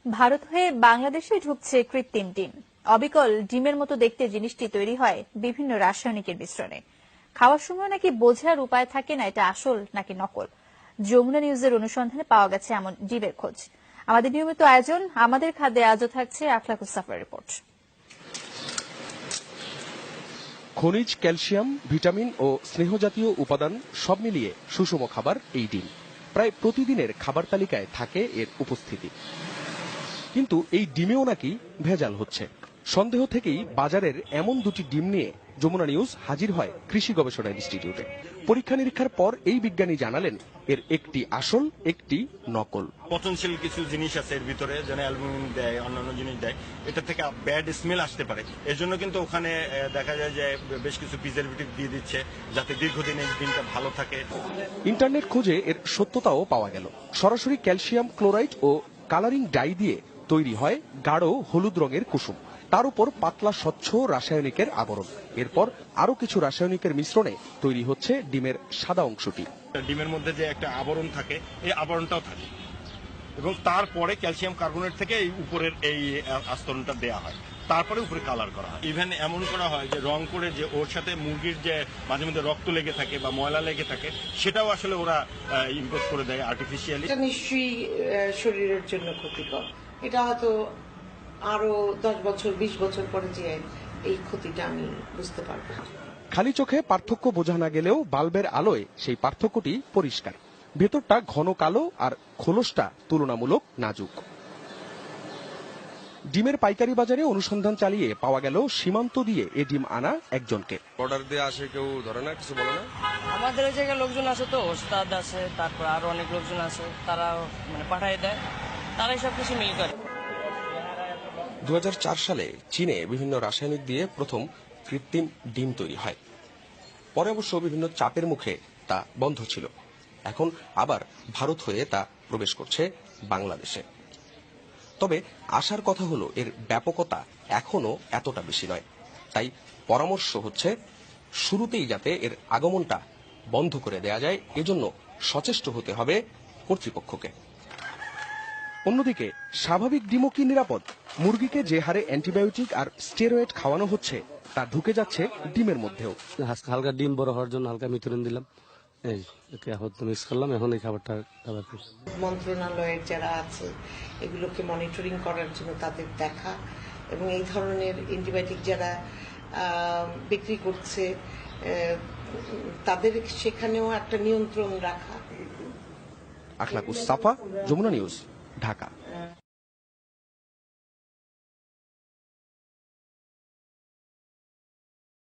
ভারত হয়ে বাংলাদেশে ঢুকছে কৃত্রিম ডিম। অবিকল ডিমের মতো দেখতে জিনিসটি তৈরি হয় বিভিন্ন রাসায়নিকের মিশ্রণে। খাওয়ার সময় নাকি বোঝার উপায় থাকে না এটা আসল নাকি নকল। যমুনা নিউজের অনুসন্ধানে পাওয়া গেছে এমন ডিমের খোঁজ। আমাদের নিয়মিত আয়োজন আমাদের খাদ্যে আজও থাকছে আখলাকুস সাফার রিপোর্ট। খনিজ, ক্যালসিয়াম, ভিটামিন ও স্নেহজাতীয় উপাদান সব মিলিয়ে সুষম খাবার এই ডিম। প্রায় প্রতিদিনের খাবার তালিকায় থাকে এর উপস্থিতি। কিন্তু এই ডিমেও নাকি ভেজাল হচ্ছে। সন্দেহ থেকেই বাজারের এমন দুটি ডিম নিয়ে যমুনা নিউজ হাজির হয় কৃষি গবেষণা ইনস্টিটিউটে। পরীক্ষা নিরীক্ষার পর এই বিজ্ঞানী জানালেন এর একটি আসল, একটি নকল। পচনশীল কিছু জিনিস আছে এর ভিতরে, যেন অ্যালুমিনিয়াম দেয়, অন্যান্য জিনিস দেয়, এটা থেকে ব্যাড স্মেল আসতে পারে। এর জন্য কিন্তু ওখানে দেখা যায় যে বেশ কিছু প্রিজারভেটিভ দিয়ে দিচ্ছে যাতে দীর্ঘদিন এই ডিমটা ভালো থাকে। ইন্টারনেট খুঁজে এর সত্যতাও পাওয়া গেল। সরাসরি ক্যালসিয়াম ক্লোরাইড ও কালারিং ডাই দিয়ে তৈরি হয় গাঢ় হলুদ রঙের কুসুম। তার উপর পাতলা স্বচ্ছ রাসায়নিকের আবরণ। এরপর আরো কিছু রাসায়নিকের মিশ্রণে তৈরি হচ্ছে ডিমের সাদা অংশটি। ডিমের মধ্যে যে একটা আবরণ থাকে, এই আবরণটাও থাকে এবং তারপরে ক্যালসিয়াম কার্বনেট থেকে এই উপরের এই আস্তরণটা দেয়া হয়, তারপরে উপরে কালার করা হয়। ইভেন এমন করা হয় যে রং করে যে ওর সাথে মুরগির যে মাঝে মধ্যে রক্ত লেগে থাকে বা ময়লা লেগে থাকে সেটাও আসলে ওরা ইম্পোজ করে দেয় আর্টিফিশিয়ালি। এটা নিশ্চয়ই শরীরের জন্য ক্ষতিকর। এটা হয়তো আরো 10 বছর 20 বছর পরে যে এই ক্ষতিটা আমি বুঝতে পারবো। খালি চোখে পার্থক্য বোঝা না গেলেও বাল্বের আলোয় সেই পার্থক্যটি পরিষ্কার। ভেতরটা ঘন কালো আর খোলসটা তুলনামূলক নাজুক। ডিমের পাইকারি বাজারে অনুসন্ধান চালিয়ে পাওয়া গেল সীমান্ত দিয়ে এ ডিম আনা একজনকে। অর্ডার দিয়ে আসে, কেউ ধরে না, কিছু বলে না। আমাদের ওই জায়গায় লোকজন আছে, তো ওস্তাদ আছে, তারপর আরো অনেক লোকজন আছে, তারা পাঠায় দেয়, তারাই সবকিছু মিল করে। 2004 সালে চীনে বিভিন্ন রাসায়নিক দিয়ে প্রথম কৃত্রিম ডিম তৈরি হয়। পরে অবশ্য বিভিন্ন চাপের মুখে তা বন্ধ ছিল। এখন আবার ভারত হয়ে তা প্রবেশ করছে বাংলাদেশে। তবে আসার কথা হলো এর ব্যাপকতা এখনো এতটা বেশি নয়। তাই পরামর্শ হচ্ছে শুরুতেই যাতে এর আগমনটা বন্ধ করে দেয়া যায়, এজন্য সচেষ্ট হতে হবে কর্তৃপক্ষকে। অন্যদিকে স্বাভাবিক ডিমও কি নিরাপদ? মুরগিকে যে হারে অ্যান্টিবায়োটিক আর স্টেরয়েড খাওয়ানো হচ্ছে তা ঢুকে যাচ্ছে ডিমের মধ্যেও। হালকা ডিম বড় হওয়ার জন্য হালকা মিথুরিন দিলাম, এই মিক্স করলাম, এখন এই খাবারটা খাবার। মন্ত্রণালয়ের যারা আছে এগুলোকে মনিটরিং করার জন্য তাদের দেখা, এবং এই ধরনের অ্যান্টিবায়োটিক যারা বিক্রি করছে তাদের সেখানেও একটা নিয়ন্ত্রণ রাখা। আখলাকুস সাফা, যমুনা নিউজ, ঢাকা।